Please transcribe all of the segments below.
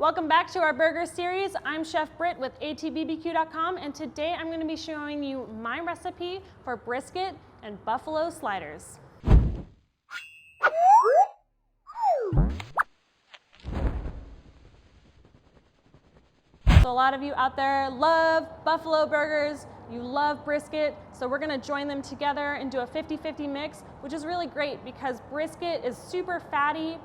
Welcome back to our burger series. I'm Chef Britt with atbbq.com, and today I'm going to be showing you my recipe for brisket and buffalo sliders. So a lot of you out there love buffalo burgers, you love brisket, so we're going to join them together and do a 50-50 mix, which is really great because brisket is super fatty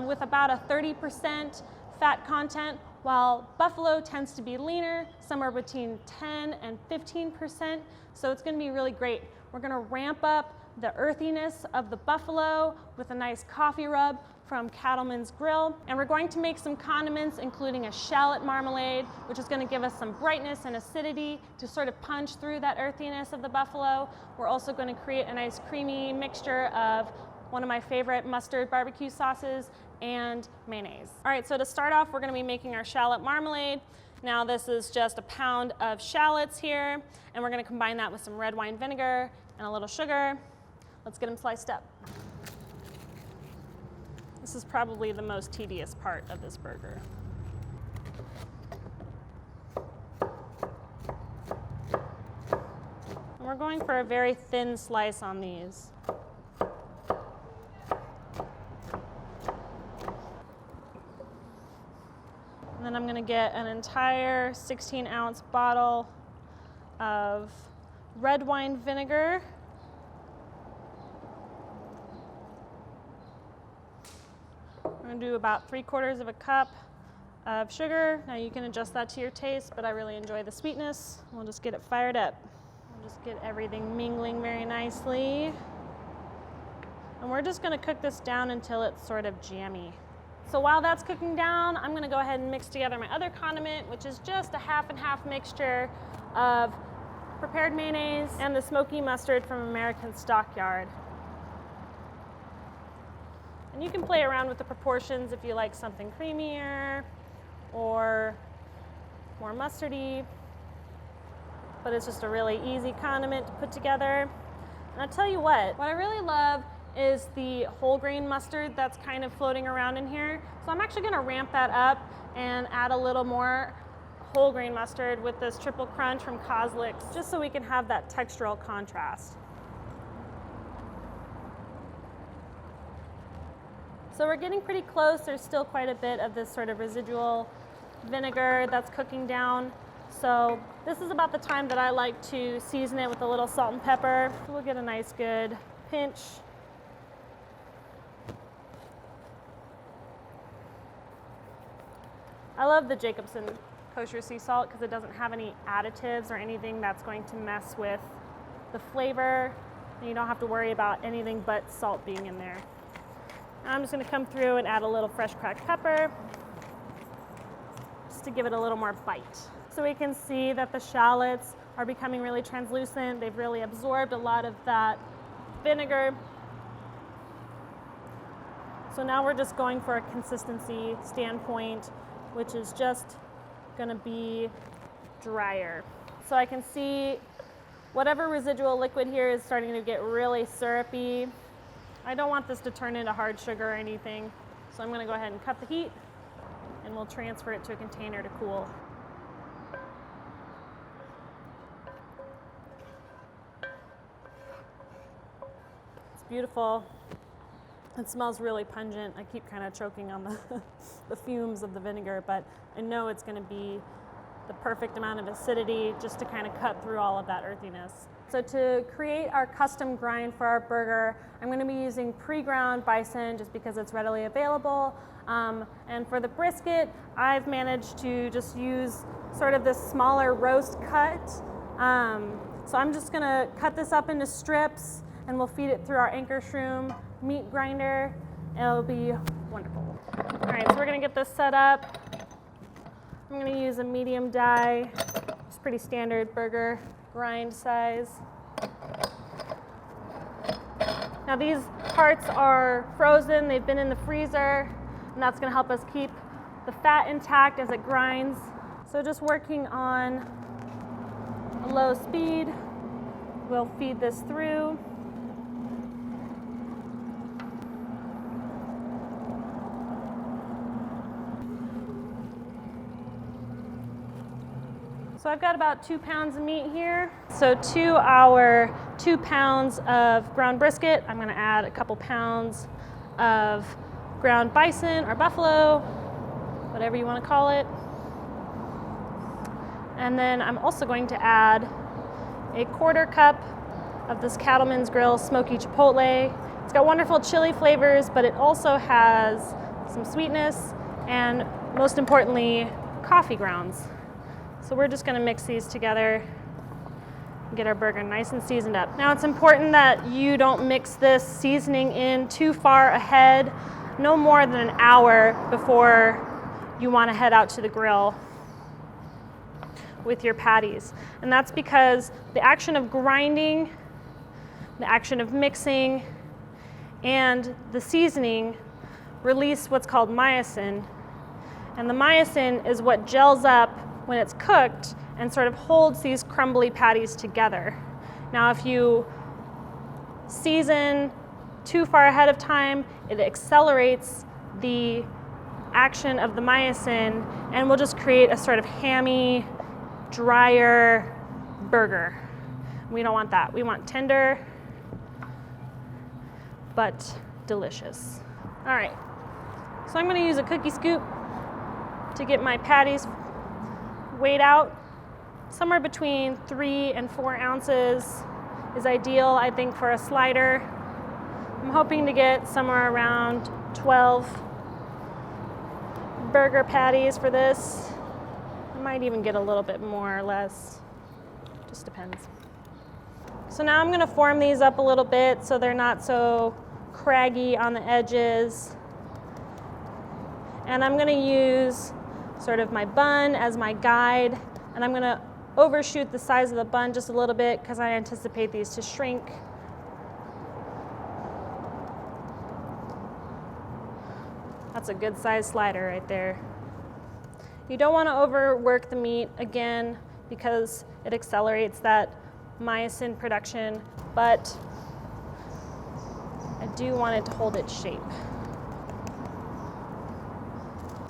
with about a 30% fat content, while buffalo tends to be leaner, somewhere between 10 and 15%, so it's going to be really great. We're going to ramp up the earthiness of the buffalo with a nice coffee rub from Cattleman's Grill, and we're going to make some condiments, including a shallot marmalade, which is going to give us some brightness and acidity to sort of punch through that earthiness of the buffalo. We're also going to create a nice creamy mixture of one of my favorite mustard barbecue sauces and mayonnaise. All right, so to start off, we're going to be making our shallot marmalade. Now this is just a pound of shallots here, and we're going to combine that with some red wine vinegar and a little sugar. Let's get them sliced up. This is probably the most tedious part of this burger. And we're going for a very thin slice on these. And then I'm going to get an entire 16-ounce bottle of red wine vinegar. I'm going to do about 3/4 of a cup of sugar. Now you can adjust that to your taste, but I really enjoy the sweetness. We'll just get it fired up. We'll just get everything mingling very nicely. And we're just going to cook this down until it's sort of jammy. So while that's cooking down, I'm going to go ahead and mix together my other condiment, which is just a half and half mixture of prepared mayonnaise and the smoky mustard from American Stockyard. And you can play around with the proportions if you like something creamier or more mustardy, but it's just a really easy condiment to put together. And I'll tell you what I really love is the whole grain mustard that's kind of floating around in here. So I'm actually gonna ramp that up and add a little more whole grain mustard with this triple crunch from Kozlik's, just so we can have that textural contrast. So we're getting pretty close. There's still quite a bit of this sort of residual vinegar that's cooking down. So this is about the time that I like to season it with a little salt and pepper. So we'll get a nice good pinch. I love the Jacobsen kosher sea salt because it doesn't have any additives or anything that's going to mess with the flavor. And you don't have to worry about anything but salt being in there. I'm just going to come through and add a little fresh cracked pepper just to give it a little more bite. So we can see that the shallots are becoming really translucent. They've really absorbed a lot of that vinegar. So now we're just going for a consistency standpoint, which is just going to be drier. So I can see whatever residual liquid here is starting to get really syrupy. I don't want this to turn into hard sugar or anything, so I'm going to go ahead and cut the heat, and we'll transfer it to a container to cool. It's beautiful. It smells really pungent. I keep kind of choking on the fumes of the vinegar, but I know it's going to be the perfect amount of acidity just to kind of cut through all of that earthiness. So to create our custom grind for our burger, I'm going to be using pre-ground bison just because it's readily available. And for the brisket, I've managed to just use sort of this smaller roast cut. So I'm just going to cut this up into strips, and we'll feed it through our Anchor Shroom meat grinder, and it'll be wonderful. All right, so we're going to get this set up. I'm going to use a medium die. It's pretty standard burger grind size. Now these parts are frozen, they've been in the freezer, and that's going to help us keep the fat intact as it grinds. So just working on a low speed, we'll feed this through. So I've got about 2 pounds of meat here. So to our 2 pounds of ground brisket, I'm gonna add a couple pounds of ground bison or buffalo, whatever you wanna call it. And then I'm also going to add a 1/4 cup of this Cattleman's Grill Smoky Chipotle. It's got wonderful chili flavors, but it also has some sweetness and, most importantly, coffee grounds. So we're just gonna mix these together and get our burger nice and seasoned up. Now it's important that you don't mix this seasoning in too far ahead, no more than an hour before you wanna head out to the grill with your patties. And that's because the action of grinding, the action of mixing, and the seasoning release what's called myosin. And the myosin is what gels up when it's cooked and sort of holds these crumbly patties together. Now, if you season too far ahead of time, it accelerates the action of the myosin and will just create a sort of hammy, drier burger. We don't want that. We want tender, but delicious. All right, so I'm gonna use a cookie scoop to get my patties weighed out. Somewhere between 3 and 4 ounces is ideal, I think, for a slider. I'm hoping to get somewhere around 12 burger patties for this. I might even get a little bit more or less, just depends. So now I'm gonna form these up a little bit so they're not so craggy on the edges. And I'm gonna use sort of my bun as my guide, and I'm gonna overshoot the size of the bun just a little bit because I anticipate these to shrink. That's a good size slider right there. You don't want to overwork the meat, again, because it accelerates that myosin production, but I do want it to hold its shape.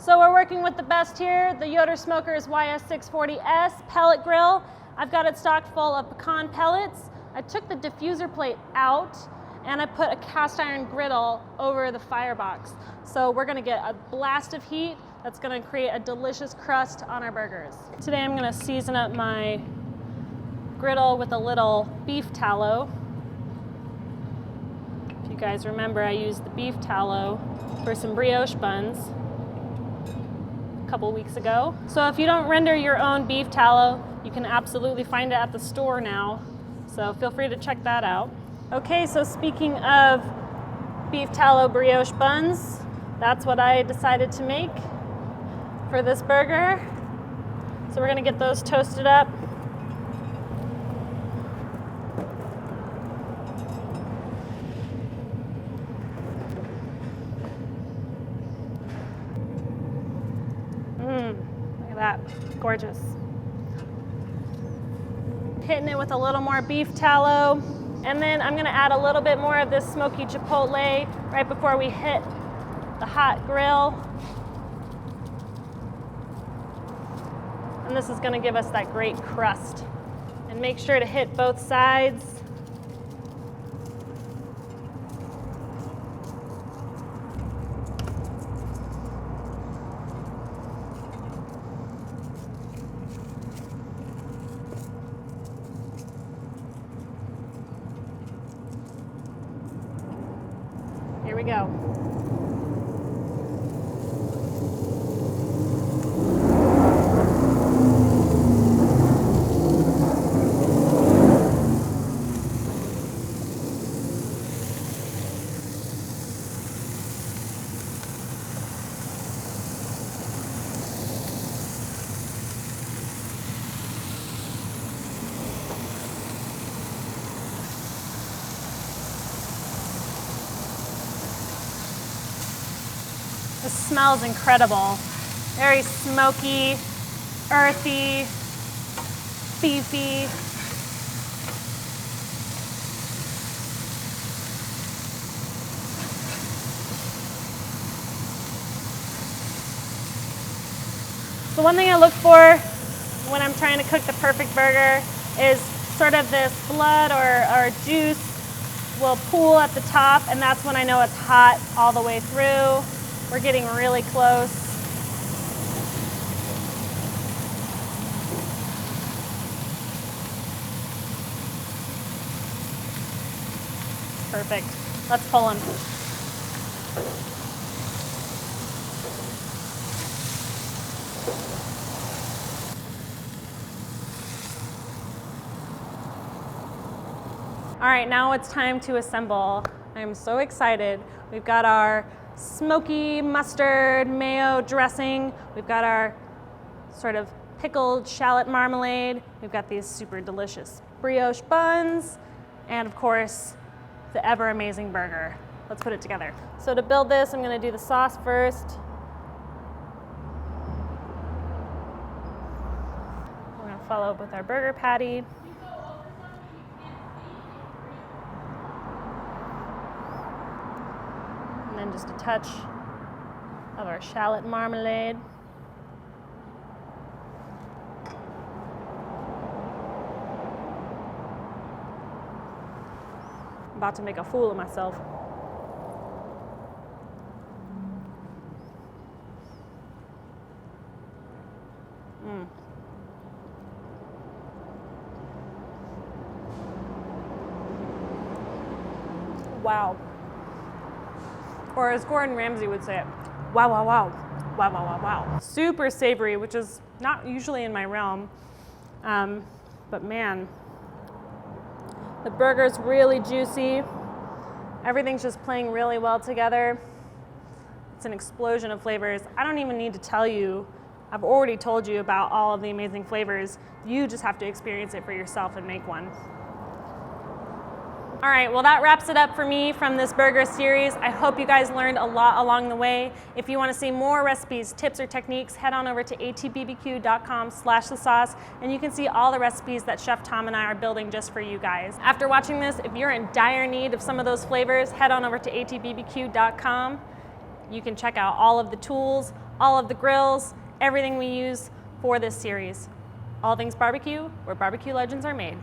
So we're working with the best here, the Yoder Smokers YS640S pellet grill. I've got it stocked full of pecan pellets. I took the diffuser plate out and I put a cast iron griddle over the firebox. So we're gonna get a blast of heat that's gonna create a delicious crust on our burgers. Today I'm gonna season up my griddle with a little beef tallow. If you guys remember, I used the beef tallow for some brioche buns a couple weeks ago. So if you don't render your own beef tallow, you can absolutely find it at the store now. So feel free to check that out. Okay, so speaking of beef tallow brioche buns, that's what I decided to make for this burger. So we're gonna get those toasted up. Look at that, gorgeous. Hitting it with a little more beef tallow. And then I'm gonna add a little bit more of this smoky chipotle right before we hit the hot grill. And this is gonna give us that great crust. And make sure to hit both sides. Here we go. This smells incredible. Very smoky, earthy, beefy. So one thing I look for when I'm trying to cook the perfect burger is sort of this blood or juice will pool at the top, and that's when I know it's hot all the way through. We're getting really close. Perfect. Let's pull them. All right, now it's time to assemble. I'm so excited. We've got our smoky mustard mayo dressing. We've got our sort of pickled shallot marmalade. We've got these super delicious brioche buns, and of course, the ever amazing burger. Let's put it together. So to build this, I'm gonna do the sauce first. We're gonna follow up with our burger patty. And then just a touch of our shallot marmalade. I'm about to make a fool of myself. Wow. Or as Gordon Ramsay would say it, wow, wow, wow, wow, wow, wow, wow. Super savory, which is not usually in my realm, but man, the burger's really juicy. Everything's just playing really well together. It's an explosion of flavors. I don't even need to tell you, I've already told you about all of the amazing flavors. You just have to experience it for yourself and make one. All right, well that wraps it up for me from this burger series. I hope you guys learned a lot along the way. If you want to see more recipes, tips, or techniques, head on over to atbbq.com/thesauce, and you can see all the recipes that Chef Tom and I are building just for you guys. After watching this, if you're in dire need of some of those flavors, head on over to atbbq.com. You can check out all of the tools, all of the grills, everything we use for this series. All things barbecue, where barbecue legends are made.